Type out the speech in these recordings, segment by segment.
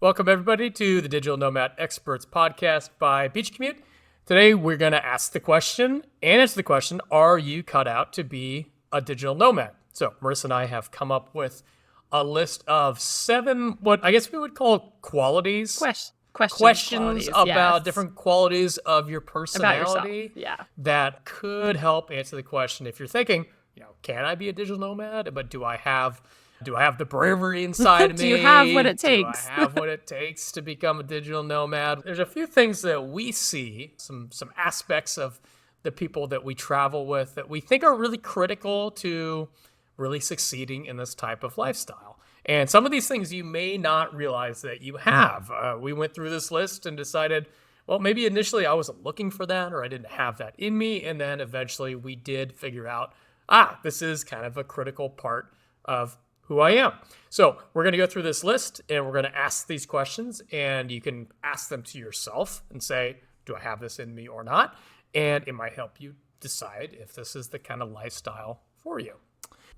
Welcome, everybody, to the Digital Nomad Experts podcast by Commute. Today, we're going to ask the question and answer the question, are you cut out to be a digital nomad? So, Marissa and I have come up with a list of 7, what I guess we would call qualities. Questions about different qualities of your personality that could help answer the question if you're thinking, can I be a digital nomad? But do I have the bravery inside of me? Do you have what it takes? Do I have what it takes to become a digital nomad? There's a few things that we see, some aspects of the people that we travel with that we think are really critical to really succeeding in this type of lifestyle. And some of these things you may not realize that you have. We went through this list and decided, well, maybe initially I wasn't looking for that or I didn't have that in me. And then eventually we did figure out, this is kind of a critical part of who I am. So we're going to go through this list and we're going to ask these questions, and you can ask them to yourself and say, do I have this in me or not? And it might help you decide if this is the kind of lifestyle for you.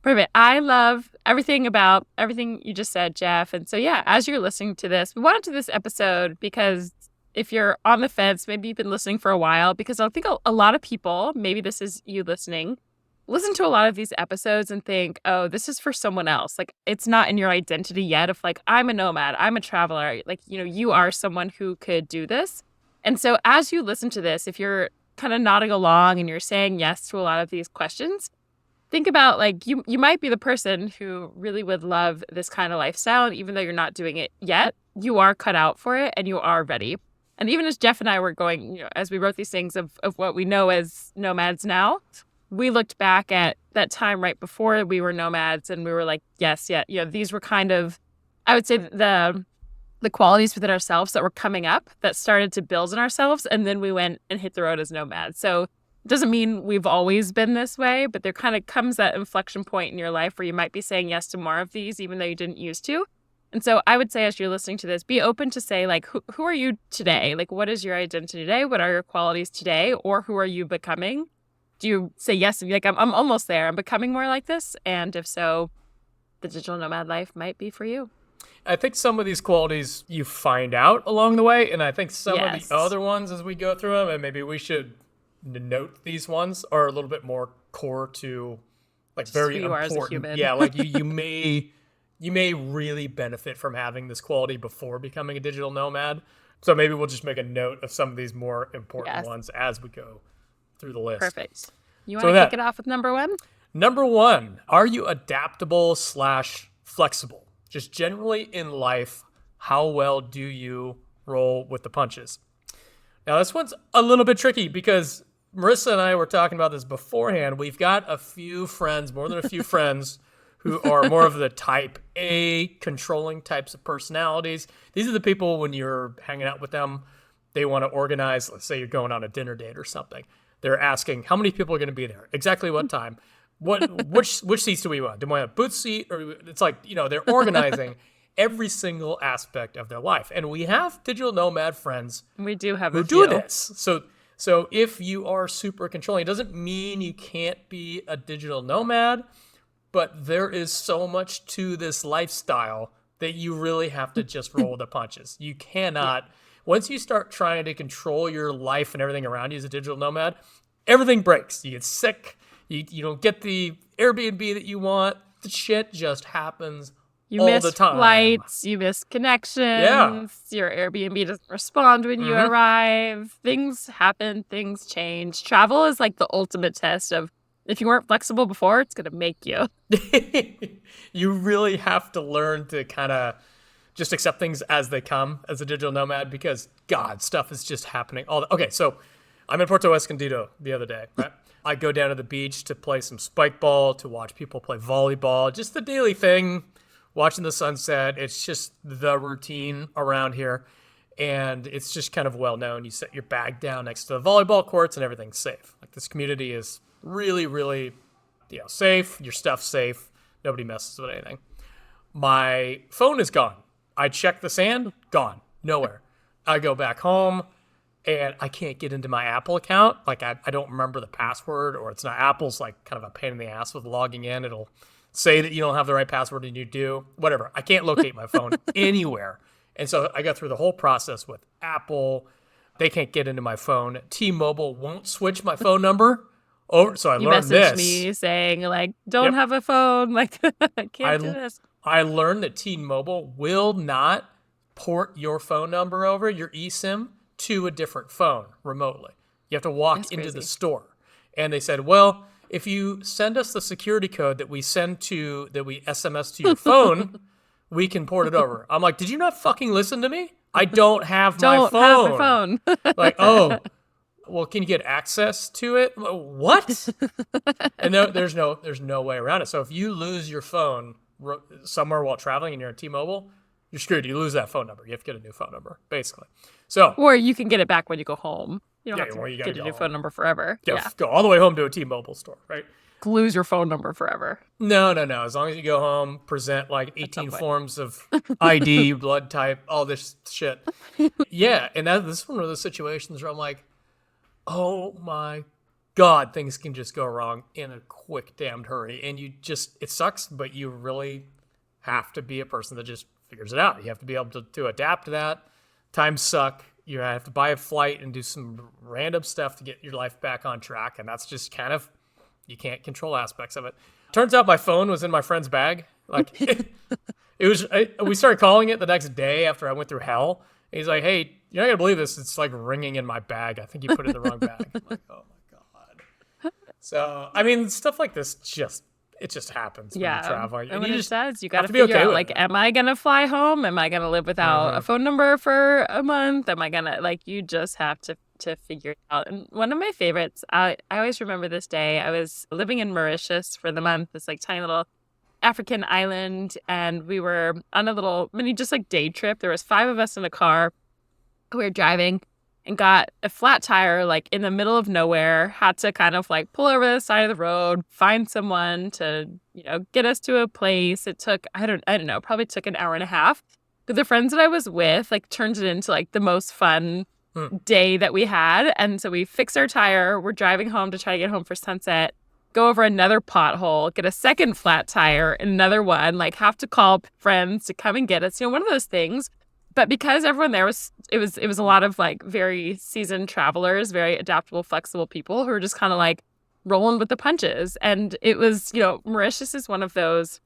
Perfect. I love everything you just said, Jeff. And so, as you're listening to this, we wanted to do this episode because if you're on the fence, maybe you've been listening for a while, because I think a lot of people, maybe this is you listening, listen to a lot of these episodes and think, oh, this is for someone else. Like, it's not in your identity yet of like, I'm a nomad, I'm a traveler. Like, you are someone who could do this. And so as you listen to this, if you're kind of nodding along and you're saying yes to a lot of these questions, think about like, you might be the person who really would love this kind of lifestyle. And even though you're not doing it yet, you are cut out for it and you are ready. And even as Jeff and I were going, as we wrote these things of what we know as nomads now, we looked back at that time right before we were nomads and we were like, yes, these were kind of, I would say the qualities within ourselves that were coming up that started to build in ourselves. And then we went and hit the road as nomads. So it doesn't mean we've always been this way, but there kind of comes that inflection point in your life where you might be saying yes to more of these, even though you didn't used to. And so I would say, as you're listening to this, be open to say, like, who are you today? Like, what is your identity today? What are your qualities today? Or who are you becoming? Do you say yes and be like, I'm almost there, I'm becoming more like this? And if so, the digital nomad life might be for you. I think some of these qualities you find out along the way, and I think some of the other ones as we go through them, and maybe we should note these ones, are a little bit more core to, like, very important. As a human. Yeah, like you may really benefit from having this quality before becoming a digital nomad. So maybe we'll just make a note of some of these more important ones as we go through the list. Perfect. You want to kick it off with number 1? Number 1, are you adaptable/flexible? Just generally in life, how well do you roll with the punches? Now, this one's a little bit tricky because Marissa and I were talking about this beforehand. We've got a few friends, more than a few friends, who are more of the type A, controlling types of personalities. These are the people, when you're hanging out with them, they want to organize, let's say you're going on a dinner date or something. They're asking how many people are going to be there, exactly what time, which seats do we want? Do we want a booth seat? Or it's like, they're organizing every single aspect of their life. And we have digital nomad friends we do have who do this. So if you are super controlling, it doesn't mean you can't be a digital nomad, but there is so much to this lifestyle that you really have to just roll the punches. You cannot... Once you start trying to control your life and everything around you as a digital nomad, everything breaks. You get sick. You don't get the Airbnb that you want. The shit just happens all the time. You miss flights. You miss connections. Yeah. Your Airbnb doesn't respond when you arrive. Things happen. Things change. Travel is like the ultimate test of, if you weren't flexible before, it's going to make you. You really have to learn to kind of just accept things as they come as a digital nomad, because God, stuff is just happening. Okay, so I'm in Puerto Escondido the other day, right? I go down to the beach to play some spike ball, to watch people play volleyball, just the daily thing, watching the sunset. It's just the routine around here. And it's just kind of well known. You set your bag down next to the volleyball courts and everything's safe. Like, this community is really, really, safe. Your stuff's safe. Nobody messes with anything. My phone is gone. I check the sand, gone, nowhere. I go back home and I can't get into my Apple account. Like, I don't remember the password, or it's not. Apple's like kind of a pain in the ass with logging in. It'll say that you don't have the right password and you do, whatever. I can't locate my phone anywhere And so I got through the whole process with Apple. They can't get into my phone. T-Mobile won't switch my phone number over. So I You learned messaged this. me saying like, don't Yep. have a phone. Like, I can't do I, this. I learned that T-Mobile will not port your phone number over, your eSIM, to a different phone remotely. You have to walk That's into the crazy. store. And they said, well, if you send us the security code that we SMS to your phone, we can port it over. I'm like, did you not fucking listen to me? I don't have my Don't have my phone. phone. Like, oh, well, can you get access to it? What? And there's no way around it. So if you lose your phone somewhere while traveling and you're on T-Mobile, you're screwed. You lose that phone number. You have to get a new phone number, basically. So Or you can get it back when you go home. You don't yeah, have to well, you gotta get a go new home. phone number forever. Yeah. Go all the way home to a T-Mobile store, right? Lose your phone number forever No. As long as you go home, present like at some 18 point. forms of ID, blood type, all this shit. Yeah, and this is one of those situations where I'm like, oh my God, things can just go wrong in a quick damned hurry. And it sucks, but you really have to be a person that just figures it out. You have to be able to adapt to that. Times suck. You have to buy a flight and do some random stuff to get your life back on track. And that's just kind of, you can't control aspects of it. Turns out my phone was in my friend's bag. Like, we started calling it the next day after I went through hell. And he's like, hey, you're not going to believe this. It's like ringing in my bag. I think you put it in the wrong bag. I'm like, oh my God. So, I mean, stuff like this it just happens when you're Yeah. traveling. And when you it just does, you got have to to be figure okay out with like, it. am I going to fly home? Am I going to live without a phone number for a month? Am I going to, like, you just have to figure it out. And one of my favorites, I always remember this day. I was living in Mauritius for the month, this like tiny little African island. And we were on a little mini, just like day trip. There was 5 of us in a car. We were driving and got a flat tire like in the middle of nowhere, had to kind of like pull over the side of the road, find someone to, get us to a place. It took, I don't know, probably took an hour and a half. But the friends that I was with like turned it into like the most fun day that we had. And so we fixed our tire. We're driving home to try to get home for sunset, go over another pothole, get a second flat tire, another one, like have to call friends to come and get us. One of those things. But because everyone there was a lot of like very seasoned travelers, very adaptable, flexible people who were just kind of like rolling with the punches. And it was, Mauritius is one of those,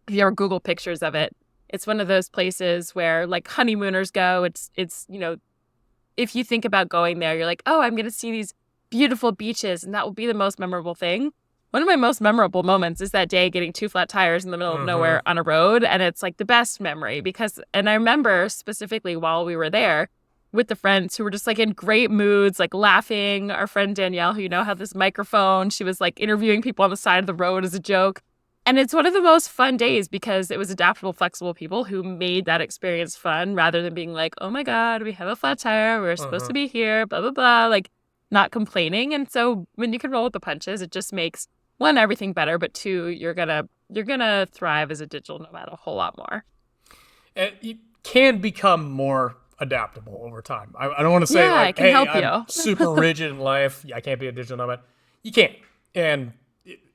if you ever Google pictures of it, it's one of those places where like honeymooners go. It's if you think about going there, you're like, oh, I'm going to see these beautiful beaches and that will be the most memorable thing. One of my most memorable moments is that day getting 2 flat tires in the middle of nowhere on a road. And it's like the best memory and I remember specifically while we were there with the friends who were just like in great moods, like laughing. Our friend Danielle, who had this microphone, she was like interviewing people on the side of the road as a joke. And it's one of the most fun days because it was adaptable, flexible people who made that experience fun rather than being like, oh my God, we have a flat tire. We're supposed to be here, blah, blah, blah, like not complaining. And so when you can roll with the punches, it just makes one, everything better, but 2, you're gonna thrive as a digital nomad a whole lot more. And you can become more adaptable over time. I don't want to say it can help I'm you. super rigid in life. I can't be a digital nomad. You can't. And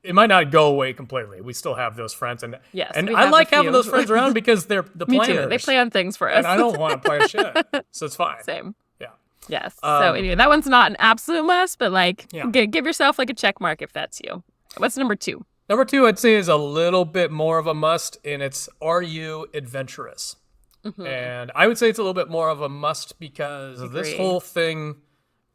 it might not go away completely. We still have those friends. And Yes, and we I have like a having few. those friends around because they're the Me planners. too. They plan things for us. And I don't want to plan shit. So it's fine. Same. Yeah. Yes. So anyway, that one's not an absolute must, but like give yourself like a check mark if that's you. What's number 2? Number 2, I'd say, is a little bit more of a must, and it's, are you adventurous? And I would say it's a little bit more of a must because this whole thing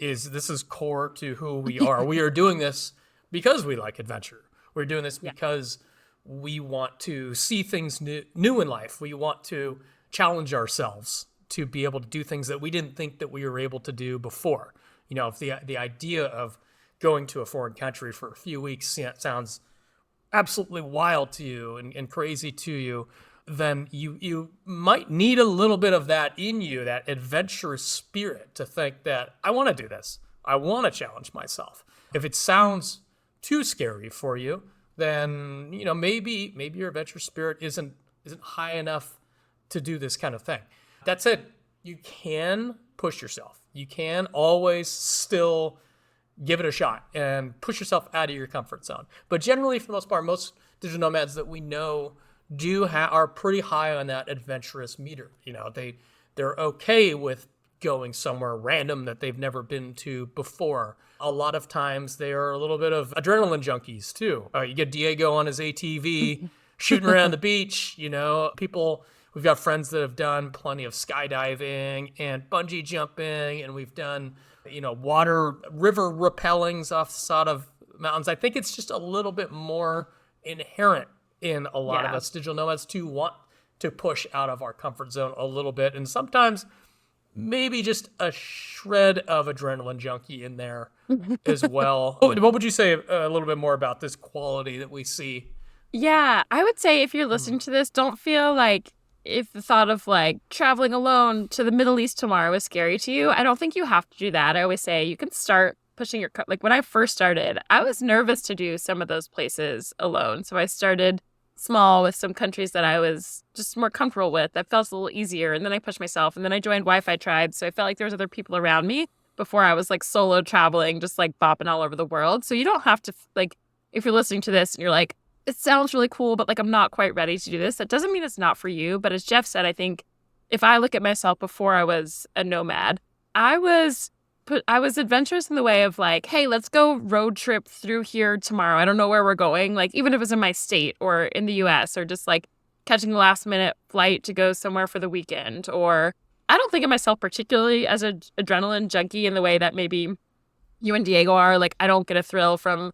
this is core to who we are. We are doing this because we like adventure. We're doing this because we want to see things new in life. We want to challenge ourselves to be able to do things that we didn't think that we were able to do before. If the idea of going to a foreign country for a few weeks sounds absolutely wild to you and crazy to you, then you might need a little bit of that in you, that adventurous spirit to think that I want to do this. I want to challenge myself. If it sounds too scary for you, then maybe your adventurous spirit isn't high enough to do this kind of thing. That said, you can push yourself. You can always still give it a shot and push yourself out of your comfort zone. But generally, for the most part, most digital nomads that we know are pretty high on that adventurous meter. They're okay with going somewhere random that they've never been to before. A lot of times they are a little bit of adrenaline junkies too. You get Diego on his ATV shooting around the beach, we've got friends that have done plenty of skydiving and bungee jumping, and we've done, river rappellings off the side of mountains. I think it's just a little bit more inherent in a lot of us digital nomads to want to push out of our comfort zone a little bit, and sometimes maybe just a shred of adrenaline junkie in there as well. What would you say a little bit more about this quality that we see? Yeah, I would say if you're listening to this, don't feel like if the thought of like traveling alone to the Middle East tomorrow is scary to you. I don't think you have to do that. I always say you can start pushing like when I first started, I was nervous to do some of those places alone. So I started small with some countries that I was just more comfortable with. That felt a little easier. And then I pushed myself, and then I joined Wi-Fi tribes. So I felt like there was other people around me before I was like solo traveling, just like bopping all over the world. So you don't have to like, if you're listening to this and you're like, it sounds really cool, but like I'm not quite ready to do this. That doesn't mean it's not for you. But as Jeff said, I think if I look at myself before I was a nomad, I was adventurous in the way of like, hey, let's go road trip through here tomorrow. I don't know where we're going. Like, even if it's in my state or in the US, or just like catching the last minute flight to go somewhere for the weekend. Or I don't think of myself particularly as an adrenaline junkie in the way that maybe you and Diego are. Like, I don't get a thrill from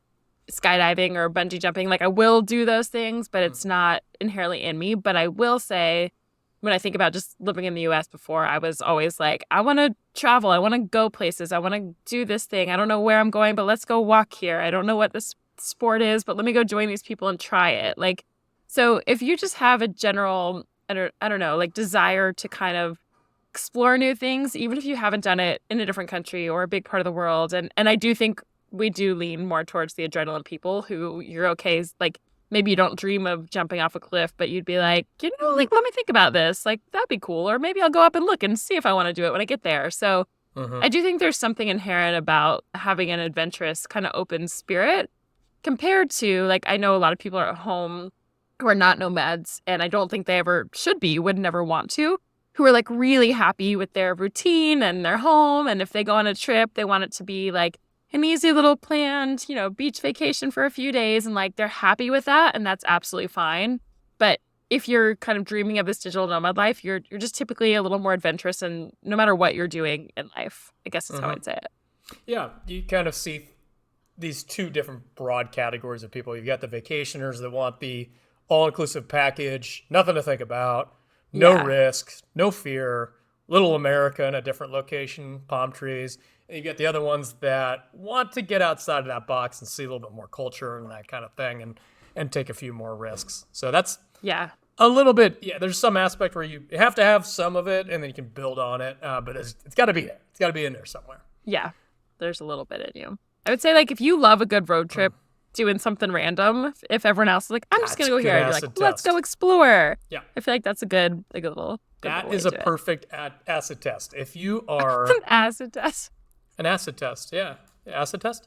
skydiving or bungee jumping. Like, I will do those things, but it's not inherently in me. But I will say, when I think about just living in the US before, I was always like, I want to travel. I want to go places. I want to do this thing. I don't know where I'm going, but let's go walk here. I don't know what this sport is, but let me go join these people and try it. Like, so if you just have a general, I don't know, like desire to kind of explore new things, even if you haven't done it in a different country or a big part of the world. And I do think we do lean more towards the adrenaline people who you're okay, like, maybe you don't dream of jumping off a cliff, but you'd be like, like, let me think about this. Like, that'd be cool. Or maybe I'll go up and look and see if I want to do it when I get there. So I do think there's something inherent about having an adventurous kind of open spirit compared to, like, I know a lot of people are at home who are not nomads, and I don't think they ever should be, would never want to, who are like really happy with their routine and their home. And if they go on a trip, they want it to be like an easy little planned, beach vacation for a few days, and like they're happy with that, and that's absolutely fine. But if you're kind of dreaming of this digital nomad life, you're just typically a little more adventurous, and no matter what you're doing in life, I guess is how I'd say it. Yeah, you kind of see these two different broad categories of people. You've got the vacationers that want the all-inclusive package, nothing to think about, no risk, no fear, little America in a different location, palm trees. And you get the other ones that want to get outside of that box and see a little bit more culture and that kind of thing, and take a few more risks. So that's a little bit, there's some aspect where you have to have some of it and then you can build on it, but it's got to be there. It's got to be in there somewhere. Yeah, there's a little bit in you. I would say, like, if you love a good road trip, doing something random, if everyone else is like, I'm just going to go here, you're like, let's go explore. Yeah. I feel like that's a good little... That is a perfect acid test. If you are... An acid test? An acid test, yeah. Acid test?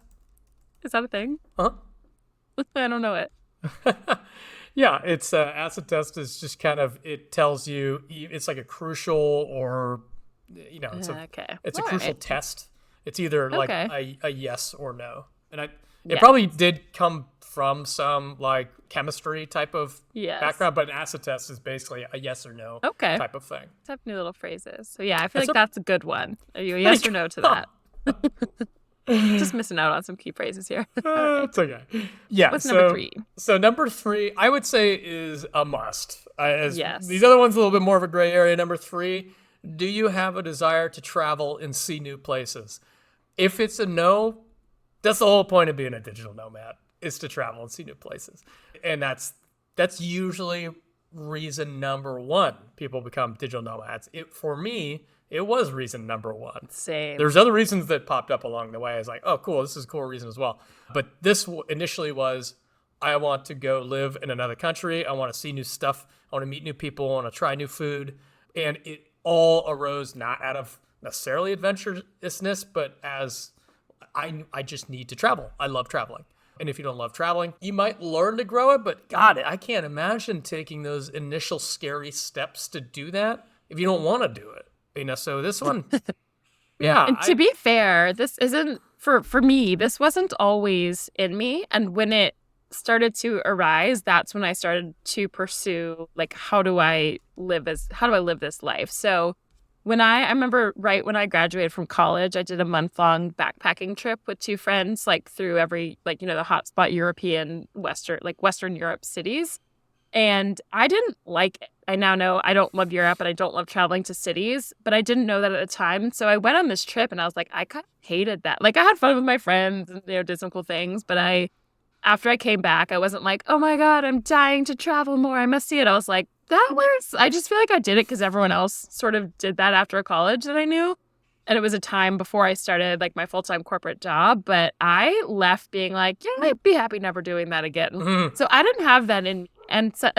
Is that a thing? Uh-huh. I don't know it. Yeah, it's acid test is just kind of, it tells you, it's like a crucial or, it's a crucial test. It's either like a yes or no. And it probably did come from some like chemistry type of background, but an acid test is basically a yes or no type of thing. Let's have new little phrases. So yeah, I feel like that's a good one. Are you a yes or no to that? Just missing out on some key phrases here. It's okay. Yeah. What's number 3? So number 3, I would say, is a must. Yes. These other ones a little bit more of a gray area. Number 3, do you have a desire to travel and see new places? If it's a no, that's the whole point of being a digital nomad, is to travel and see new places. And that's usually reason number 1 people become digital nomads. For me, it was reason number 1. Same. There's other reasons that popped up along the way. I was like, oh, cool, this is a cool reason as well. But this initially was, I want to go live in another country. I want to see new stuff. I want to meet new people. I want to try new food. And it all arose not out of necessarily adventurousness, but as I just need to travel. I love traveling. And if you don't love traveling, you might learn to grow it, but God, I can't imagine taking those initial scary steps to do that if you don't want to do it. So this one, yeah, And to be fair, this isn't for me, this wasn't always in me. And when it started to arise, that's when I started to pursue like how do I live this life? So I remember right when I graduated from college, I did a month-long backpacking trip with two friends, like through every like, the hotspot European Western Europe cities. And I didn't like it. I now know I don't love Europe and I don't love traveling to cities, but I didn't know that at the time. So I went on this trip and I was like, I kind of hated that. Like I had fun with my friends and did some cool things, but after I came back, I wasn't like, oh my God, I'm dying to travel more. I must see it. I was like, I just feel like I did it because everyone else sort of did that after college that I knew. And it was a time before I started like my full-time corporate job, but I left being like, yeah, I'd be happy never doing that again. So I didn't have that in me. And so,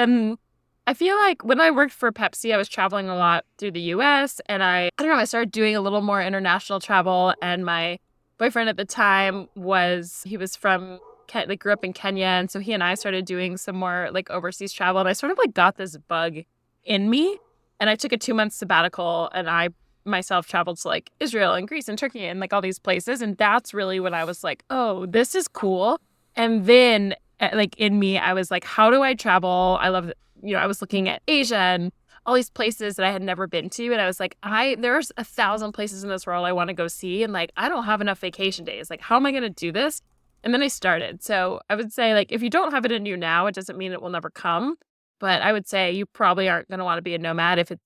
I feel like when I worked for Pepsi, I was traveling a lot through the US and I don't know, I started doing a little more international travel. And my boyfriend at the time he was from, like grew up in Kenya. And so he and I started doing some more like overseas travel. And I sort of like got this bug in me. And I took a 2-month sabbatical and I myself traveled to like Israel and Greece and Turkey and like all these places. And that's really when I was like, oh, this is cool. And then like in me, I was like, how do I travel? I love, I was looking at Asia and all these places that I had never been to. And I was like, there's 1,000 places in this world I want to go see. And like, I don't have enough vacation days. Like, how am I going to do this? And then I started. So I would say like, if you don't have it in you now, it doesn't mean it will never come. But I would say you probably aren't going to want to be a nomad if it's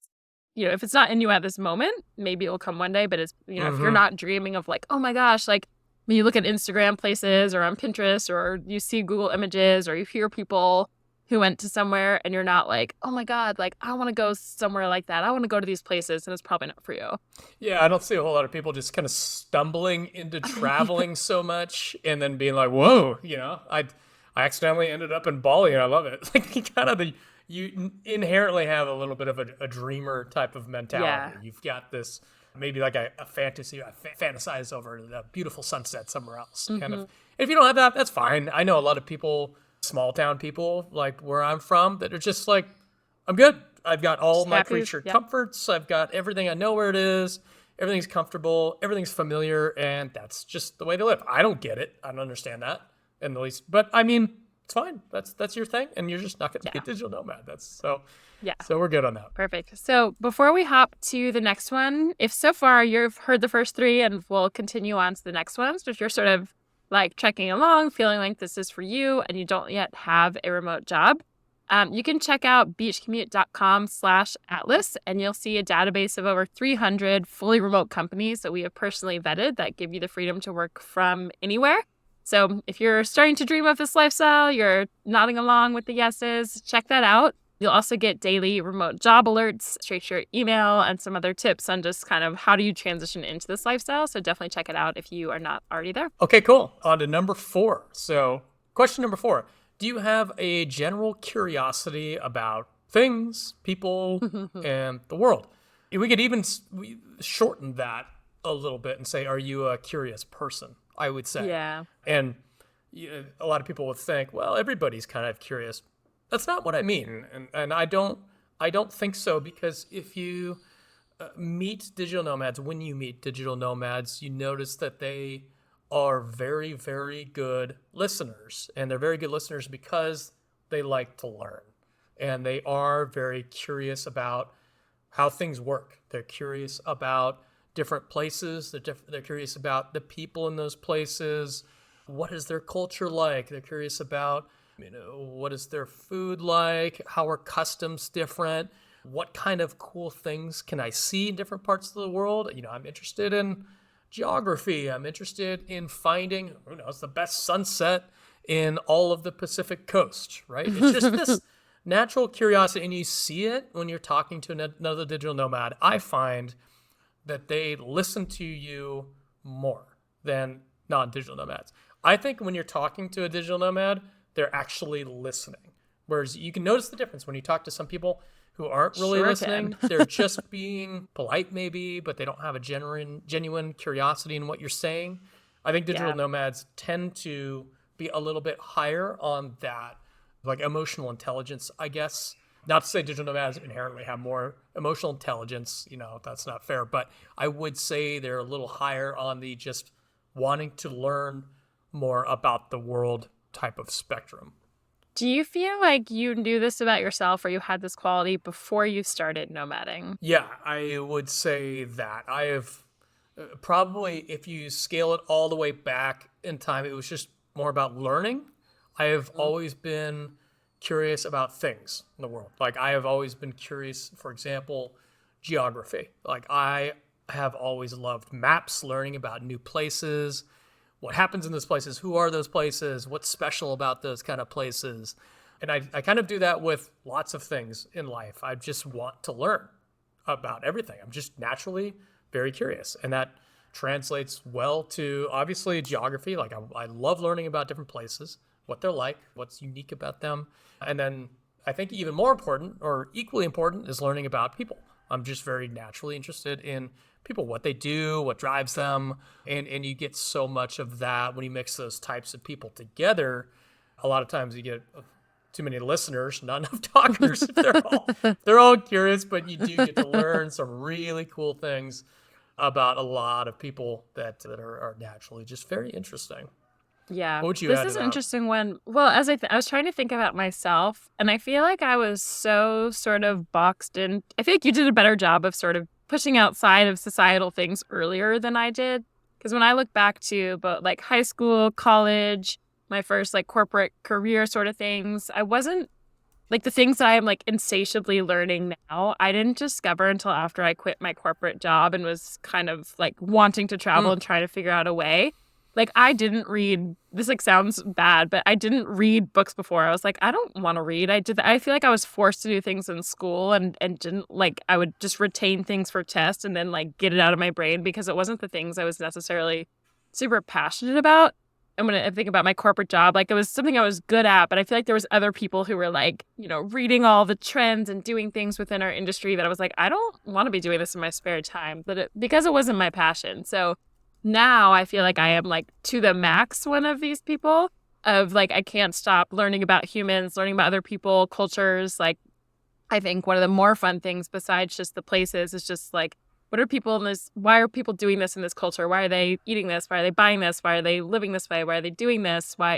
not in you at this moment, maybe it'll come one day. But it's, if you're not dreaming of like, oh my gosh, like when you look at Instagram places or on Pinterest or you see Google Images or you hear people who went to somewhere and you're not like, oh my God, like I want to go somewhere like that. I want to go to these places. And it's probably not for you. Yeah, I don't see a whole lot of people just kind of stumbling into traveling so much and then being like, whoa, I accidentally ended up in Bali and I love it. Like you inherently have a little bit of a dreamer type of mentality. Yeah. You've got this maybe like a fantasy. I fantasize over a beautiful sunset somewhere else. Kind of. If you don't have that, that's fine. I know a lot of people, small town people, like where I'm from, that are just like, I'm good. I've got all my creature comforts. I've got everything. I know where it is. Everything's comfortable. Everything's familiar, and that's just the way to live. I don't get it. I don't understand that in the least. But I mean, it's fine. That's your thing, and you're just not going to be a digital nomad. So we're good on that. Perfect. So before we hop to the next one, if so far you've heard the first three and we'll continue on to the next ones, if you're sort of like trekking along, feeling like this is for you and you don't yet have a remote job, you can check out beachcommute.com/atlas and you'll see a database of over 300 fully remote companies that we have personally vetted that give you the freedom to work from anywhere. So if you're starting to dream of this lifestyle, you're nodding along with the yeses, check that out. You'll also get daily remote job alerts straight to your email and some other tips on just kind of how do you transition into this lifestyle. So definitely check it out if you are not already there. Okay, cool. On to number 4. So question number 4. Do you have a general curiosity about things, people, and the world? We could even shorten that a little bit and say, are you a curious person? I would say. Yeah. And a lot of people would think, well, everybody's kind of curious. That's not what I mean. And I don't think so, because if you meet digital nomads, when you meet digital nomads, you notice that they are very, very good listeners. And they're very good listeners because they like to learn. And they are very curious about how things work. They're curious about different places. They're curious about the people in those places. What is their culture like? They're curious about, what is their food like? How are customs different? What kind of cool things can I see in different parts of the world? I'm interested in geography. I'm interested in finding, the best sunset in all of the Pacific coast, right? It's just this natural curiosity, and you see it when you're talking to another digital nomad. I find that they listen to you more than non-digital nomads. I think when you're talking to a digital nomad, they're actually listening. Whereas you can notice the difference when you talk to some people who aren't really listening. They're just being polite maybe, but they don't have a genuine curiosity in what you're saying. I think digital nomads tend to be a little bit higher on that, like emotional intelligence, I guess, Not to say digital nomads inherently have more emotional intelligence, that's not fair, but I would say they're a little higher on the just wanting to learn more about the world type of spectrum. Do you feel like you knew this about yourself or you had this quality before you started nomading? Yeah, I would say that. I have probably, if you scale it all the way back in time, it was just more about learning. I have always been curious about things in the world. Like, I have always been curious, for example, geography. Like, I have always loved maps, learning about new places, what happens in those places, who are those places, what's special about those kind of places. And I kind of do that with lots of things in life. I just want to learn about everything. I'm just naturally very curious. And that translates well to, obviously, geography. Like, I love learning about different places, what they're like, what's unique about them. And then I think even more important, or equally important, is learning about people. I'm just very naturally interested in people, what they do, what drives them. And you get so much of that when you mix those types of people together. A lot of times you get too many listeners, not enough talkers. They're all curious, but you do get to learn some really cool things about a lot of people that are naturally just very interesting. Yeah, What would you this add to is an that? interesting one. Well, as I was trying to think about myself, and I feel like I was so sort of boxed in. I feel like you did a better job of sort of pushing outside of societal things earlier than I did. Because when I look back to but like high school, college, my first like corporate career sort of things, I wasn't like the things that I am like insatiably learning now. I didn't discover until after I quit my corporate job and was kind of like wanting to travel Mm, and trying to figure out a way. Like I didn't read this like sounds bad, but I didn't read books before. I was like, I don't want to read. I feel like I was forced to do things in school and didn't like I would just retain things for tests and then like get it out of my brain because it wasn't the things I was necessarily super passionate about. And when I think about my corporate job, like it was something I was good at, but I feel like there was other people who were like, reading all the trends and doing things within our industry that I was like, I don't want to be doing this in my spare time, because it wasn't my passion. So now I feel like I am like to the max one of these people of like I can't stop learning about humans, learning about other people, cultures. Like I think one of the more fun things besides just the places is just like what are people in this why are people doing this in this culture? Why are they eating this? Why are they buying this? Why are they living this way? Why are they doing this? Why,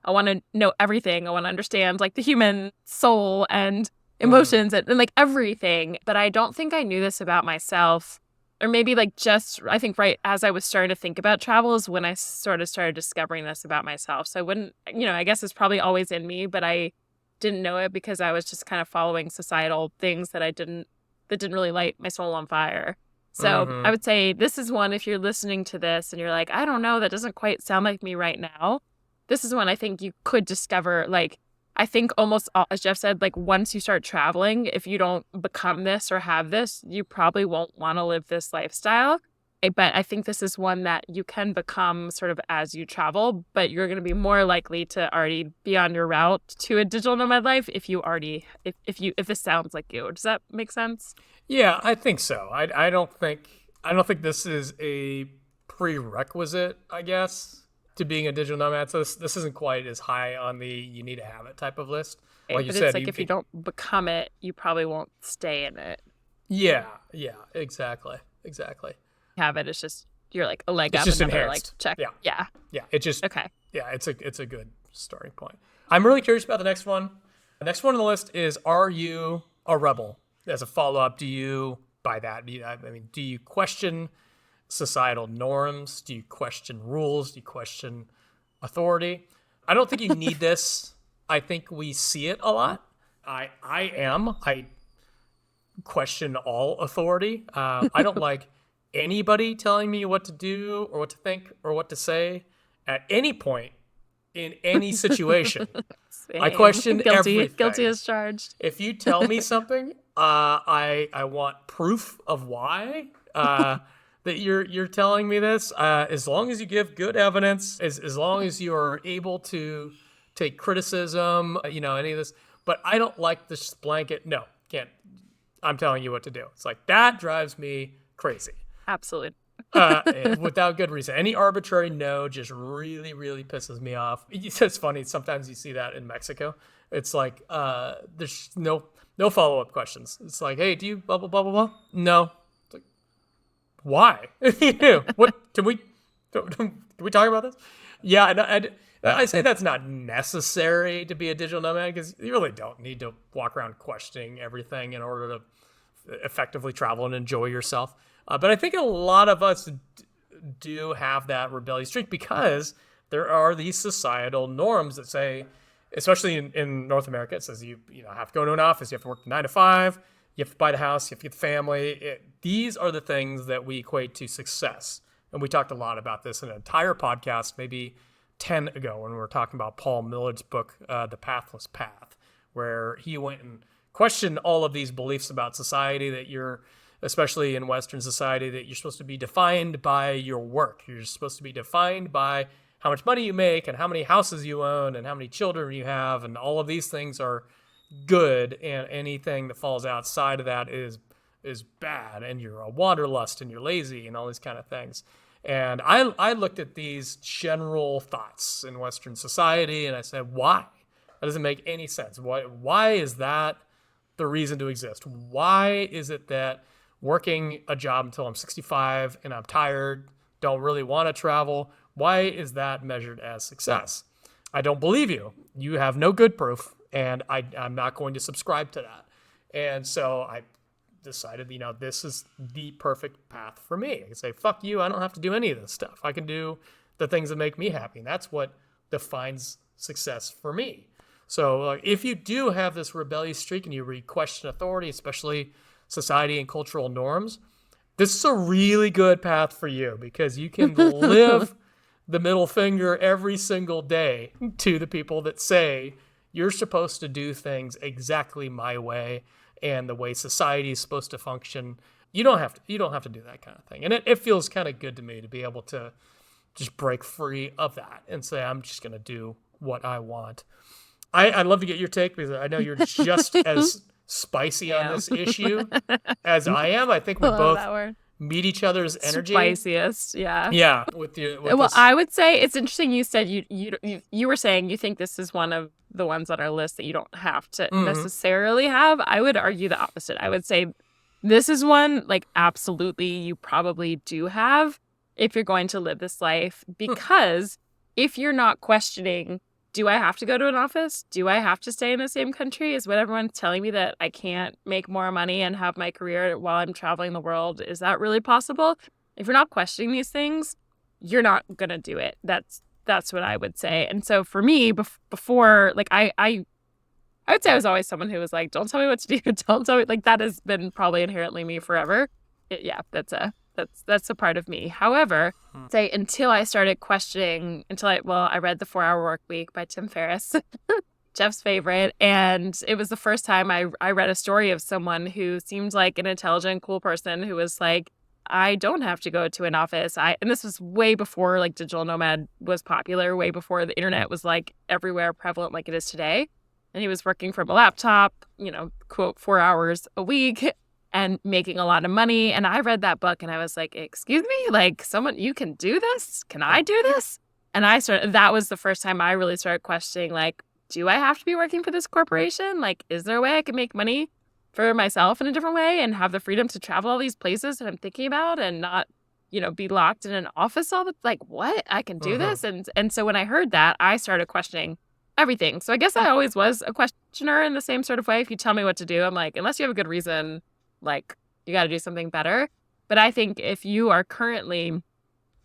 I want to know everything. I want to understand like the human soul and mm, emotions and like everything. But I don't think I knew this about myself or maybe like just I think right as I was starting to think about travel is when I sort of started discovering this about myself. So I wouldn't, I guess it's probably always in me, but I didn't know it because I was just kind of following societal things that didn't really light my soul on fire. So I mm-hmm. would say this is one if you're listening to this and you're like, I don't know, that doesn't quite sound like me right now. This is one I think you could discover like I think almost all, as Jeff said, like once you start traveling, if you don't become this or have this, you probably won't want to live this lifestyle. But I think this is one that you can become sort of as you travel, but you're going to be more likely to already be on your route to a digital nomad life if you already, if this sounds like you. Does that make sense? Yeah, I think so. I don't think this is a prerequisite, I guess, to being a digital nomad. So this isn't quite as high on the you need to have it type of list. Okay, Like you but it's said, like if you don't become it, you probably won't stay in it. yeah, yeah, exactly, exactly. Have it, it's just you're like a leg It's up, just another like enhanced. check. Yeah, Yeah. yeah. It just Okay. yeah, it's a good starting point. I'm really curious about the next one. The next one on the list is: Are you a rebel? As a follow up, do you buy that? I mean, do you question societal norms? Do you question rules? Do you question authority? I don't think you need this. I think we see it a lot. I question all authority. I don't like anybody telling me what to do or what to think or what to say at any point in any situation. I Same. question Guilty everything. as charged. If you tell me something, I want proof of why that you're telling me this. As long as you give good evidence, as long as you are able to take criticism, any of this. But I don't like this blanket. No, can't. I'm telling you what to do. It's like that drives me crazy. Absolutely. Without good reason. Any arbitrary no just really, really pisses me off. It's funny. Sometimes you see that in Mexico. It's like there's no follow up questions. It's like, hey, do you blah blah blah blah blah? No. It's like, why? What can we talk about this? Yeah, and I say that's not necessary to be a digital nomad because you really don't need to walk around questioning everything in order to effectively travel and enjoy yourself. But I think a lot of us do have that rebellious streak because there are these societal norms that say, especially in North America, it says you know have to go to an office, you have to work 9 to 5, you have to buy the house, you have to get the family. These are the things that we equate to success. And we talked a lot about this in an entire podcast, maybe 10 ago, when we were talking about Paul Millard's book, The Pathless Path, where he went and questioned all of these beliefs about society that you're, especially in Western society, that you're supposed to be defined by your work. You're supposed to be defined by how much money you make and how many houses you own and how many children you have. And all of these things are good. And anything that falls outside of that is bad. And you're a wanderlust and you're lazy and all these kind of things. And I looked at these general thoughts in Western society and I said, why? That doesn't make any sense. Why is that the reason to exist? Why is it that working a job until I'm 65 and I'm tired, don't really want to travel, why is that measured as success? I don't believe you. You have no good proof, and I'm not going to subscribe to that. And so I decided, this is the perfect path for me. I can say, fuck you, I don't have to do any of this stuff. I can do the things that make me happy. And that's what defines success for me. So if you do have this rebellious streak and you question authority, especially society and cultural norms, this is a really good path for you because you can live the middle finger every single day to the people that say you're supposed to do things exactly my way and the way society is supposed to function. You don't have to do that kind of thing. And it feels kind of good to me to be able to just break free of that and say, I'm just going to do what I want. I'd love to get your take because I know you're just as spicy on this issue as I am. I think we both meet each other's energy. Spiciest, yeah. Yeah. I would say it's interesting. You said you were saying you think this is one of the ones on our list that you don't have to necessarily have. I would argue the opposite. I would say this is one like absolutely you probably do have if you're going to live this life because if you're not questioning, do I have to go to an office? Do I have to stay in the same country? Is what everyone's telling me that I can't make more money and have my career while I'm traveling the world? Is that really possible? If you're not questioning these things, you're not going to do it. That's what I would say. And so for me, before, like I would say I was always someone who was like, don't tell me what to do. Don't tell me. Like that has been probably inherently me forever. That's a part of me. However, say until I started questioning, I read The 4-Hour Workweek by Tim Ferriss, Jeff's favorite. And it was the first time I read a story of someone who seemed like an intelligent, cool person who was like, I don't have to go to an office. And this was way before like digital nomad was popular, way before the internet was like everywhere prevalent like it is today. And he was working from a laptop, quote, 4 hours a week and making a lot of money. And I read that book and I was like, excuse me, like you can do this? Can I do this? And that was the first time I really started questioning, like, do I have to be working for this corporation? Like, is there a way I can make money for myself in a different way and have the freedom to travel all these places that I'm thinking about and not, be locked in an office what? I can do this. And so when I heard that, I started questioning everything. So I guess I always was a questioner in the same sort of way. If you tell me what to do, I'm like, unless you have a good reason, like you got to do something better. But I think if you are currently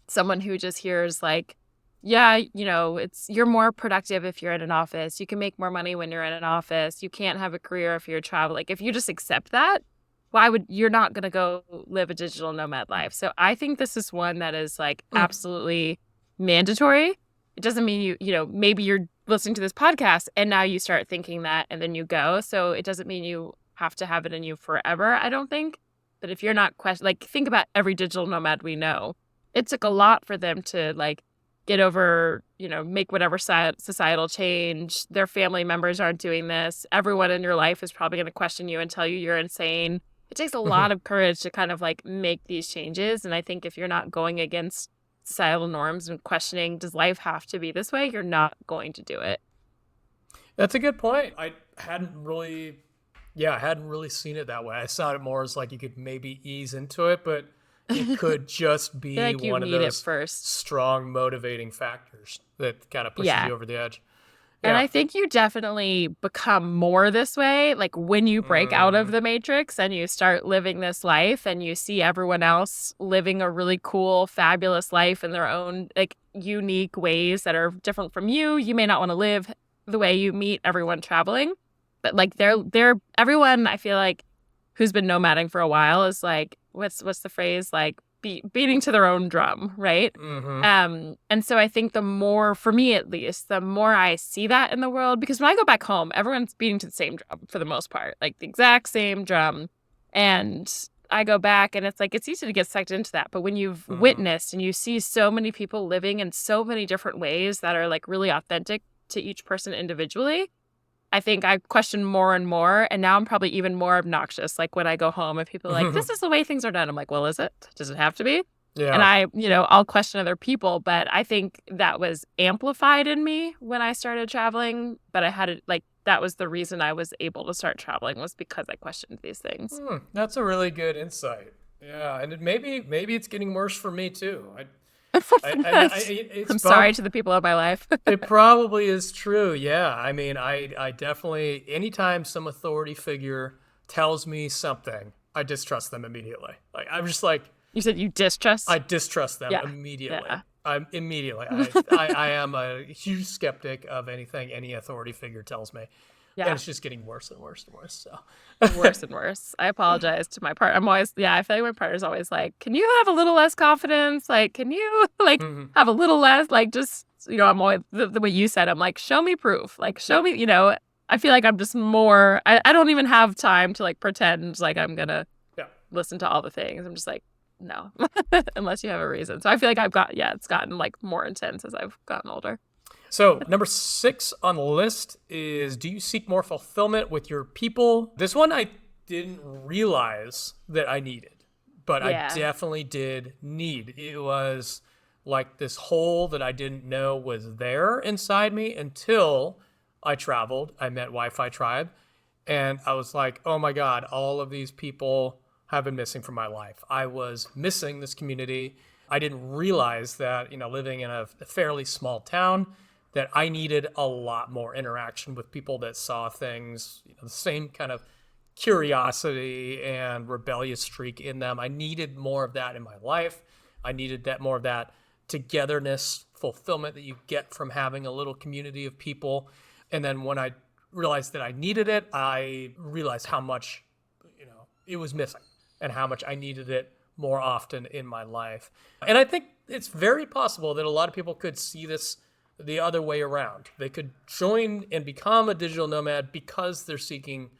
someone who just hears like, yeah, you're more productive if you're in an office. You can make more money when you're in an office. You can't have a career if you're traveling. Like if you just accept that, you're not going to go live a digital nomad life. So I think this is one that is like absolutely mandatory. It doesn't mean maybe you're listening to this podcast and now you start thinking that and then you go. So it doesn't mean you have to have it in you forever, I don't think. But if you're not think about every digital nomad we know. It took a lot for them to like get over, make whatever societal change. Their family members aren't doing this. Everyone in your life is probably going to question you and tell you you're insane. it takes a lot of courage to kind of like make these changes. And I think if you're not going against societal norms and questioning, does life have to be this way? You're not going to do it. That's a good point. I hadn't really seen it that way. I saw it more as like you could maybe ease into it, but it could just I feel be like you one of need it those first. strong motivating factors that kind of pushes Yeah. you over the edge. And Yeah. I think you definitely become more this way, like when you break out of Mm-hmm. the matrix and you start living this life and you see everyone else living a really cool, fabulous life in their own like unique ways that are different from you. You may not want to live the way you meet everyone traveling, but like they're everyone I feel like who's been nomading for a while is like what's the phrase like beating to their own drum, right? Mm-hmm. And so I think the more, for me at least, the more I see that in the world, because when I go back home, everyone's beating to the same drum for the most part, like the exact same drum. And I go back and it's like, it's easy to get sucked into that. But when you've Mm-hmm. witnessed and you see so many people living in so many different ways that are like really authentic to each person individually, I think I question more and more. And now I'm probably even more obnoxious. Like when I go home and people are like, this is the way things are done. I'm like, well, is it? Does it have to be? And Yeah. I, I'll question other people, but I think that was amplified in me when I started traveling. But I had it like that was the reason I was able to start traveling was because I questioned these things. That's a really good insight. Yeah, and maybe it's getting worse for me too. It's I'm sorry to the people of my life. it probably is true. Yeah, I mean, I definitely anytime some authority figure tells me something, I distrust them immediately. Like I'm just like You said you distrust? I distrust them Yeah. immediately. Yeah. I'm immediately. I am a huge skeptic of anything any authority figure tells me. And Yeah. it's just getting worse and worse and worse. So Worse and worse. I apologize to my partner. I'm always, yeah, I feel like my partner's always like, can you have a little less confidence? Like, can you like Mhm. have a little less, like just, I'm always, the way you said, I'm like, show me proof. Like, show me, I feel like I'm just more, I don't even have time to like pretend like I'm going to Yeah. listen to all the things. I'm just like, no, unless you have a reason. So I feel like it's gotten like more intense as I've gotten older. So, number 6 on the list is do you seek more fulfillment with your people? This one I didn't realize that I needed, but I Yeah. definitely did need. It was like this hole that I didn't know was there inside me until I traveled. I met Wi-Fi Tribe, and I was like, oh my God, all of these people have been missing from my life. I was missing this community. I didn't realize that, living in a fairly small town, that I needed a lot more interaction with people that saw things, the same kind of curiosity and rebellious streak in them. I needed more of that in my life. I needed that more of that togetherness, fulfillment that you get from having a little community of people. And then when I realized that I needed it, I realized how much, it was missing and how much I needed it more often in my life. And I think it's very possible that a lot of people could see this the other way around. They could join and become a digital nomad because they're seeking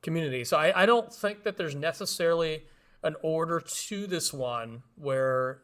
community. So I don't think that there's necessarily an order to this one where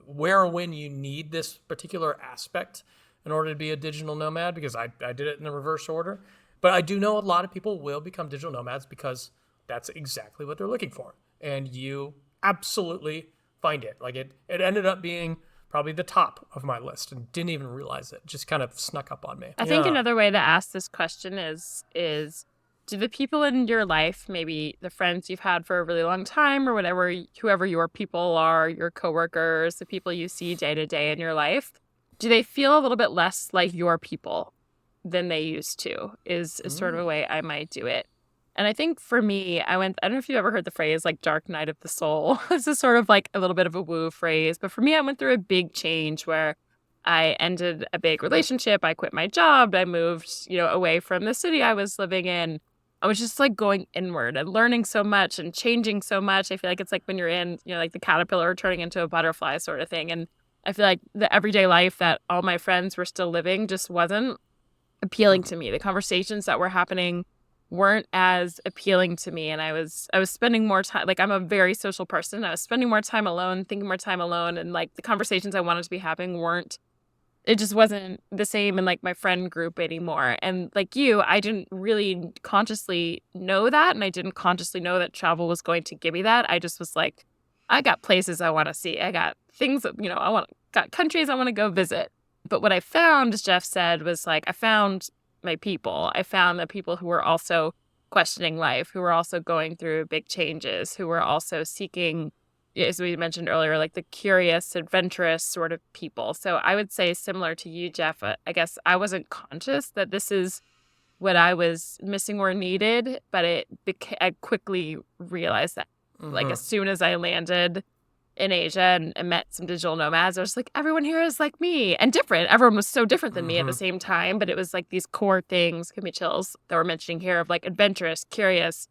or when you need this particular aspect in order to be a digital nomad, because I did it in the reverse order. But I do know a lot of people will become digital nomads because that's exactly what they're looking for. And you absolutely find it. Like it ended up being probably the top of my list and didn't even realize it. Just kind of snuck up on me. I think another way to ask this question is do the people in your life, maybe the friends you've had for a really long time or whatever, whoever your people are, your coworkers, the people you see day to day in your life, do they feel a little bit less like your people than they used to? Is sort of a way I might do it. And I think for me, I don't know if you've ever heard the phrase like dark night of the soul. This is sort of like a little bit of a woo phrase. But for me, I went through a big change where I ended a big relationship. I quit my job. I moved, away from the city I was living in. I was just like going inward and learning so much and changing so much. I feel like it's like when you're in, like the caterpillar turning into a butterfly sort of thing. And I feel like the everyday life that all my friends were still living just wasn't appealing to me. The conversations that were happening weren't as appealing to me. And I was spending more time, like I'm a very social person. I was spending more time alone, thinking more time alone. And like the conversations I wanted to be having weren't it just wasn't the same in like my friend group anymore. And like you, I didn't really consciously know that. And I didn't consciously know that travel was going to give me that. I just was like, I got places I want to see. I got things that, got countries I want to go visit. But what I found, as Jeff said, was like, I found my people. I found the people who were also questioning life, who were also going through big changes, who were also seeking, as we mentioned earlier, like the curious, adventurous sort of people. So I would say similar to you, Jeff, I guess I wasn't conscious that this is what I was missing or needed, but I quickly realized that like as soon as I landed in Asia and met some digital nomads, I was like, everyone here is like me and different. Everyone was so different than me at the same time, but it was like these core things, give me chills, that we're mentioning here of like adventurous, curious,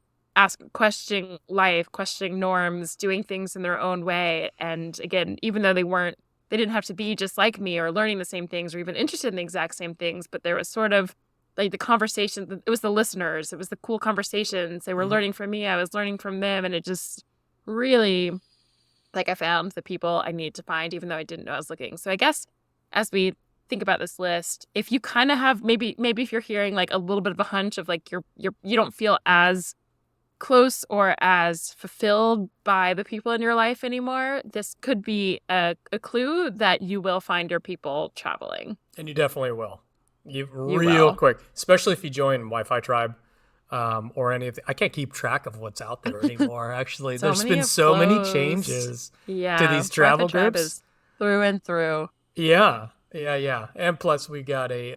questioning life, questioning norms, doing things in their own way. And again, even though they didn't have to be just like me or learning the same things or even interested in the exact same things, but there was sort of like the conversation, it was the listeners, it was the cool conversations. They were learning from me, I was learning from them, and it just really, like, I found the people I need to find, even though I didn't know I was looking. So I guess as we think about this list, if you kind of have maybe if you're hearing like a little bit of a hunch of like you don't feel as close or as fulfilled by the people in your life anymore, this could be a clue that you will find your people traveling. And you definitely will. You will. Real quick, especially if you join Wi-Fi Tribe. Or any of I can't keep track of what's out there anymore. Actually, there's been so many changes to these travel groups. Is through and through. Yeah. And plus, we've got a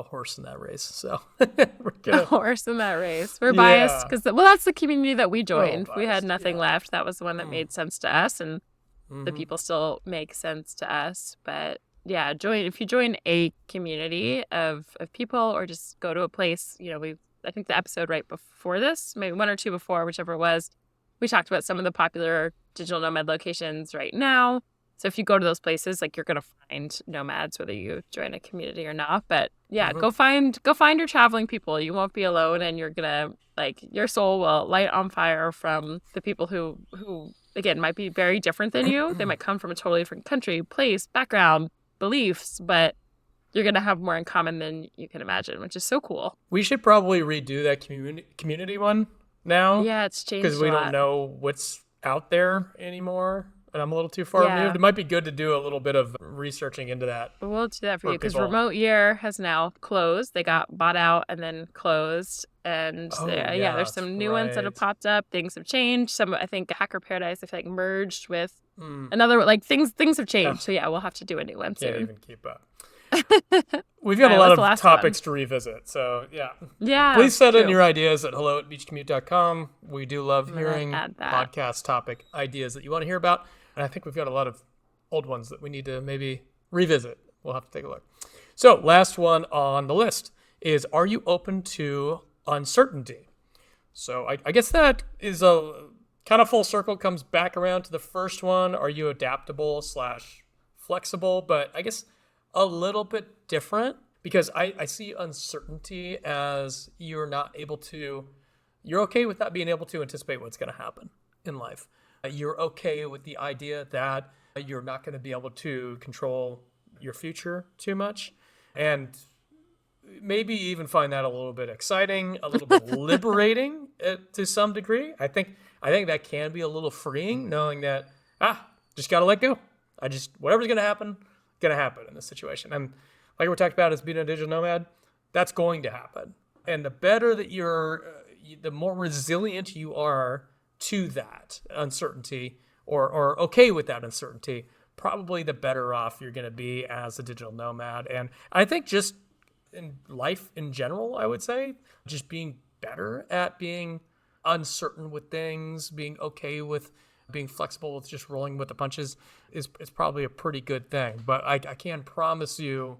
horse in that race. So we're gonna... a horse in that race. We're biased because that's the community that we joined. We had nothing left. That was the one that made sense to us, and the people still make sense to us. But yeah, if you join a community of people, or just go to a place, I think the episode right before this, maybe one or two before, whichever it was, we talked about some of the popular digital nomad locations right now. So if you go to those places, like, you're going to find nomads, whether you join a community or not. But yeah, go find your traveling people. You won't be alone, and you're going to, like, your soul will light on fire from the people who again, might be very different than you. They might come from a totally different country, place, background, beliefs, but you're going to have more in common than you can imagine, which is so cool. We should probably redo that community one now. Yeah, it's changed because we don't know what's out there anymore, and I'm a little too far removed. It might be good to do a little bit of researching into that. We'll do that for you, because Remote Year has now closed. They got bought out and then closed, and there's some new ones that have popped up. Things have changed. Some, I think, Hacker Paradise, I feel like, merged with another, like, things have changed. So yeah, we'll have to do a new one soon. Can't even keep up. We've got a lot of topics to revisit, so yeah. Please send in your ideas at hello@beachcommute.com. We do love hearing podcast topic ideas that you want to hear about, and I think we've got a lot of old ones that we need to maybe revisit. We'll have to take a look. So last one on the list is, are you open to uncertainty? So I guess that is a kind of full circle, comes back around to the first one. Are you adaptable / flexible? But I guess a little bit different, because I see uncertainty as you're okay with not being able to anticipate what's going to happen in life. You're okay with the idea that you're not going to be able to control your future too much, and maybe even find that a little bit exciting, a little bit liberating to some degree. I think that can be a little freeing, knowing that just got to let go. Whatever's going to happen in this situation. And like we talked about as being a digital nomad, that's going to happen. And the better that the more resilient you are to that uncertainty, or okay with that uncertainty, probably the better off you're going to be as a digital nomad. And I think just in life in general, I would say, just being better at being uncertain with things, being okay with being flexible with just rolling with the punches is probably a pretty good thing. But I can promise you,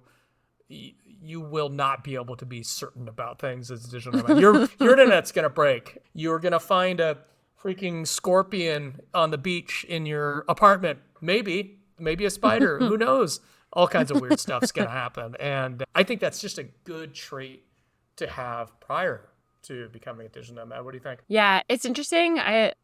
you will not be able to be certain about things as a digital nomad. Your internet's going to break. You're going to find a freaking scorpion on the beach in your apartment. Maybe a spider. Who knows? All kinds of weird stuff's going to happen. And I think that's just a good trait to have prior to becoming a digital nomad. What do you think? Yeah, it's interesting.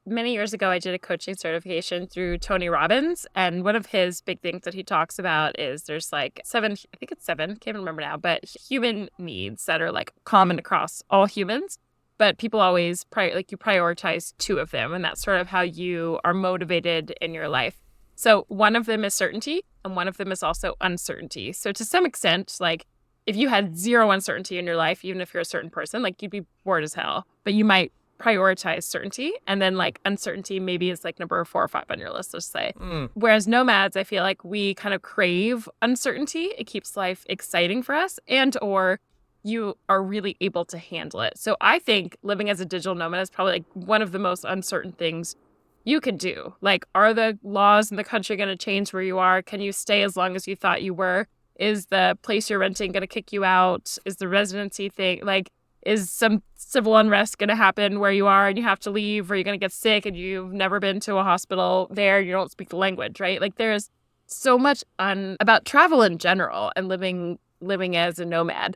Many years ago I did a coaching certification through Tony Robbins, and one of his big things that he talks about is there's like seven, I think it's seven, can't remember now, but human needs that are like common across all humans. But people always you prioritize two of them, and that's sort of how you are motivated in your life. So one of them is certainty, and one of them is also uncertainty. So to some extent, like if you had zero uncertainty in your life, even if you're a certain person, like you'd be bored as hell, but you might prioritize certainty. And then like uncertainty maybe is like number 4 or 5 on your list, let's say. Whereas nomads, I feel like we kind of crave uncertainty. It keeps life exciting for us, and or you are really able to handle it. So I think living as a digital nomad is probably like one of the most uncertain things you can do. Like, are the laws in the country going to change where you are? Can you stay as long as you thought you were? Is the place you're renting going to kick you out? Is the residency thing, like, is some civil unrest going to happen where you are and you have to leave, or you're going to get sick and you've never been to a hospital there, you don't speak the language, right? Like, there's so much about travel in general and living as a nomad.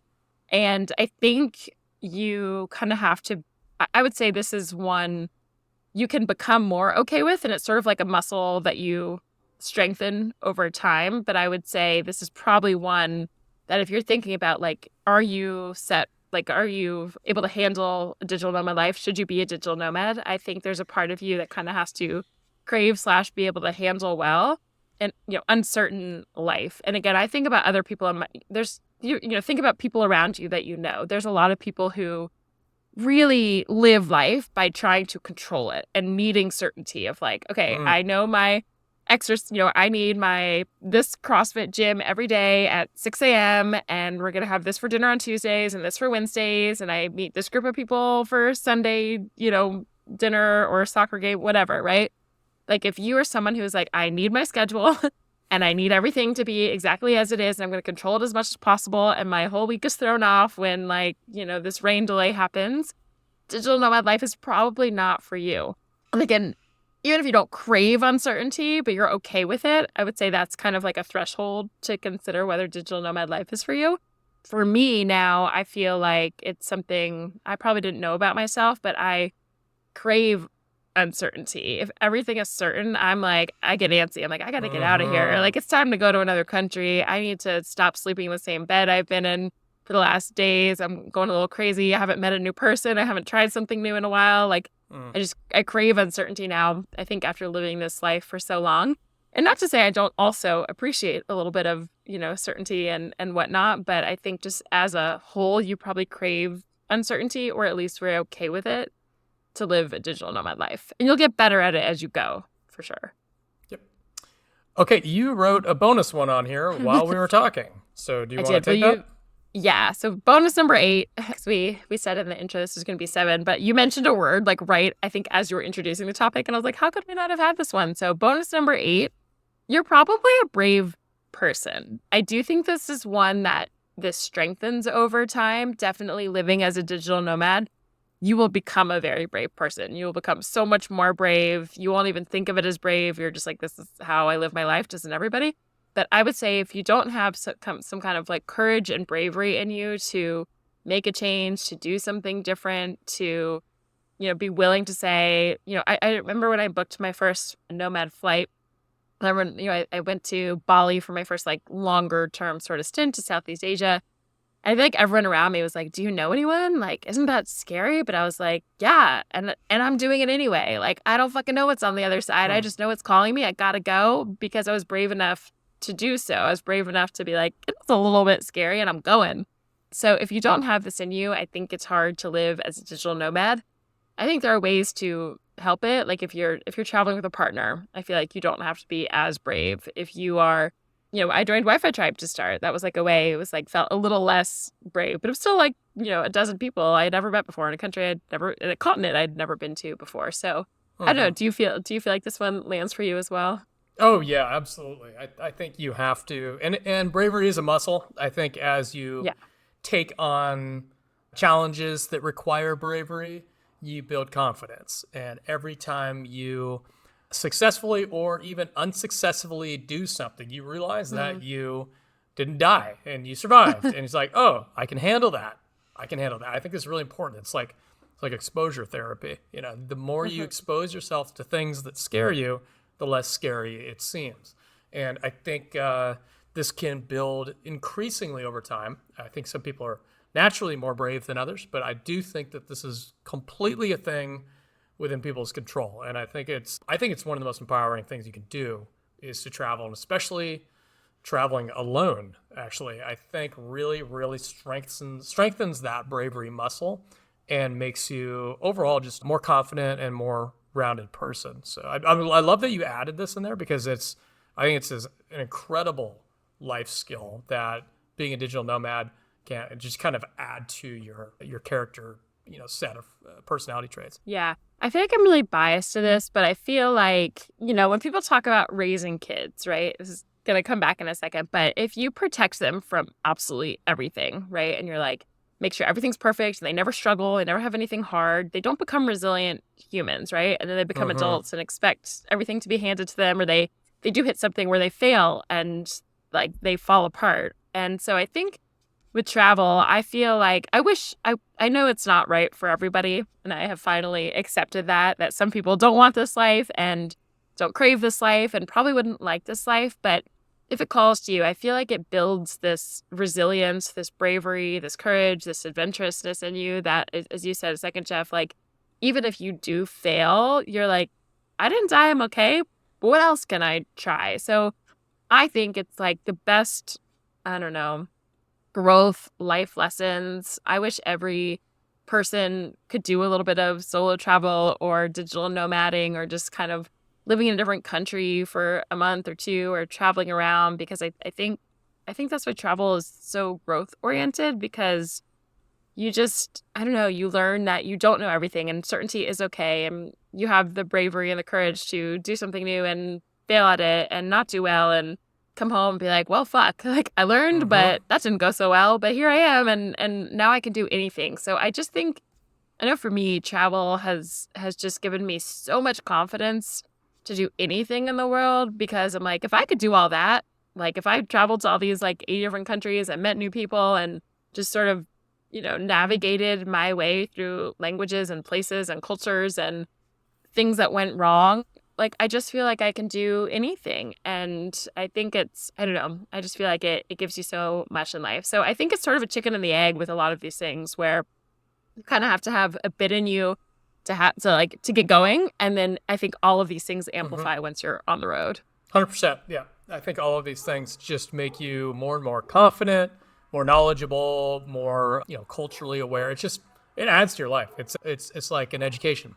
And I think you kind of have to, I would say this is one you can become more okay with, and it's sort of like a muscle that you strengthen over time. But I would say this is probably one that if you're thinking about, like, are you set, like, are you able to handle a digital nomad life? Should you be a digital nomad? I think there's a part of you that kind of has to crave / be able to handle well and, uncertain life. And again, I think about other people think about people around you that there's a lot of people who really live life by trying to control it and needing certainty of like, okay, I know my exercise, I need this CrossFit gym every day at 6 a.m. and we're going to have this for dinner on Tuesdays and this for Wednesdays. And I meet this group of people for Sunday, dinner or soccer game, whatever, right? Like if you are someone who's like, I need my schedule and I need everything to be exactly as it is, and I'm going to control it as much as possible, and my whole week is thrown off when this rain delay happens, digital nomad life is probably not for you. And again, even if you don't crave uncertainty, but you're okay with it, I would say that's kind of like a threshold to consider whether digital nomad life is for you. For me now, I feel like it's something I probably didn't know about myself, but I crave uncertainty. If everything is certain, I'm like, I get antsy. I'm like, I got to get out of here. Like, it's time to go to another country. I need to stop sleeping in the same bed I've been in for the last days. I'm going a little crazy. I haven't met a new person. I haven't tried something new in a while. Like, I crave uncertainty now, I think, after living this life for so long. And not to say I don't also appreciate a little bit of, certainty and whatnot, but I think just as a whole, you probably crave uncertainty, or at least we're okay with it, to live a digital nomad life. And you'll get better at it as you go, for sure. Yep. Okay, you wrote a bonus one on here while we were talking. So do you want to take that? Yeah, so bonus number 8, because we said in the intro this was going to be 7, but you mentioned a word, like, right, I think, as you were introducing the topic, and I was like, how could we not have had this one? So bonus number 8, you're probably a brave person. I do think this is one that this strengthens over time. Definitely living as a digital nomad, you will become a very brave person. You will become so much more brave. You won't even think of it as brave. You're just like, this is how I live my life, doesn't everybody? But I would say if you don't have some kind of like courage and bravery in you to make a change, to do something different, to, be willing to say, I remember when I booked my first Nomad flight, I went to Bali for my first like longer term sort of stint to Southeast Asia. I think everyone around me was like, do you know anyone? Like, isn't that scary? But I was like, yeah. And I'm doing it anyway. Like, I don't fucking know what's on the other side. I just know it's calling me. I got to go because I was brave enough to do so. I was brave enough to be like, it's a little bit scary and I'm going. So if you don't have this in you, I think it's hard to live as a digital nomad. I think there are ways to help it. Like if you're traveling with a partner, I feel like you don't have to be as brave. If you are, I joined Wi-Fi Tribe to start. That was like a way. It was like felt a little less brave, but it was still like, a dozen people I had never met before in in a continent I'd never been to before. So I don't know. Do you feel like this one lands for you as well? Oh yeah, absolutely. I think you have to, and bravery is a muscle. I think as you take on challenges that require bravery, you build confidence. And every time you successfully or even unsuccessfully do something, you realize that you didn't die and you survived. And it's like, oh, I can handle that. I think it's really important. It's like like exposure therapy. The more you expose yourself to things that scare you, the less scary it seems. And I think this can build increasingly over time. I think some people are naturally more brave than others, but I do think that this is completely a thing within people's control. And I think it's one of the most empowering things you can do is to travel, and especially traveling alone. Actually, I think really strengthens that bravery muscle and makes you overall just more confident and more rounded person. So I love that you added this in there because I think it's an incredible life skill that being a digital nomad can just kind of add to your character, set of personality traits. Yeah. I feel like I'm really biased to this, but I feel like, when people talk about raising kids, right? This is going to come back in a second, but if you protect them from absolutely everything, right? And you're like, make sure everything's perfect and they never struggle, they never have anything hard, they don't become resilient humans, right? And then they become adults and expect everything to be handed to them, or they do hit something where they fail and like they fall apart. And so I think with travel, I feel like I know it's not right for everybody. And I have finally accepted that some people don't want this life and don't crave this life and probably wouldn't like this life. But if it calls to you, I feel like it builds this resilience, this bravery, this courage, this adventurousness in you that, as you said a second, Jeff, like even if you do fail, you're like, I didn't die, I'm okay. But what else can I try? So I think it's like the best, I don't know, growth life lessons. I wish every person could do a little bit of solo travel or digital nomading or just kind of living in a different country for a month or two or traveling around, because I think that's why travel is so growth oriented, because you just, I don't know, you learn that you don't know everything and certainty is okay. And you have the bravery and the courage to do something new and fail at it and not do well and come home and be like, well, fuck, like I learned, but that didn't go so well, but here I am. And now I can do anything. So I just think, I know for me, travel has just given me so much confidence to do anything in the world, because I'm like, if I could do all that, like if I traveled to all these like 80 different countries and met new people and just sort of, navigated my way through languages and places and cultures and things that went wrong, like I just feel like I can do anything. And I think I don't know, I just feel like it gives you so much in life. So I think it's sort of a chicken and the egg with a lot of these things, where you kind of have to have a bit in you to get going, and then I think all of these things amplify once you're on the road. 100%. Yeah, I think all of these things just make you more and more confident, more knowledgeable, more culturally aware. It adds to your life. It's like an education.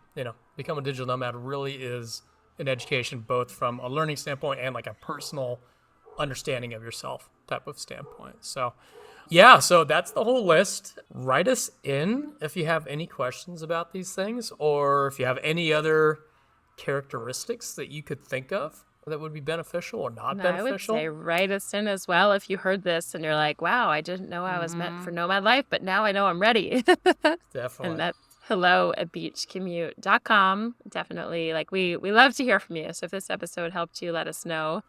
Become a digital nomad really is an education, both from a learning standpoint and like a personal understanding of yourself type of standpoint. So yeah, so that's the whole list. Write us in if you have any questions about these things, or if you have any other characteristics that you could think of that would be beneficial or not beneficial. I would say write us in as well if you heard this and you're like, wow, I didn't know I was meant for nomad life, but now I know I'm ready. Definitely. And that's hello@beachcommute.com. Definitely. Like we love to hear from you. So if this episode helped you, let us know.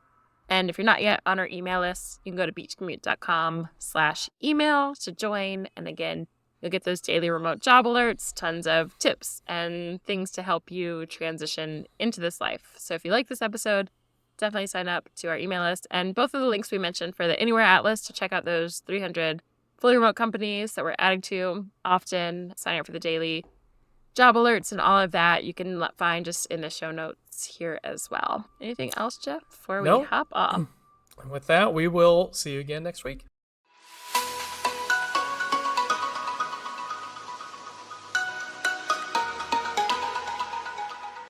And if you're not yet on our email list, you can go to beachcommute.com/email to join. And again, you'll get those daily remote job alerts, tons of tips and things to help you transition into this life. So if you like this episode, definitely sign up to our email list. And both of the links we mentioned for the Anywhere Atlas to check out those 300 fully remote companies that we're adding to often, signing up for the daily job alerts and all of that, you can find just in the show notes here as well. Anything else, Jeff, before we hop off? And with that, we will see you again next week.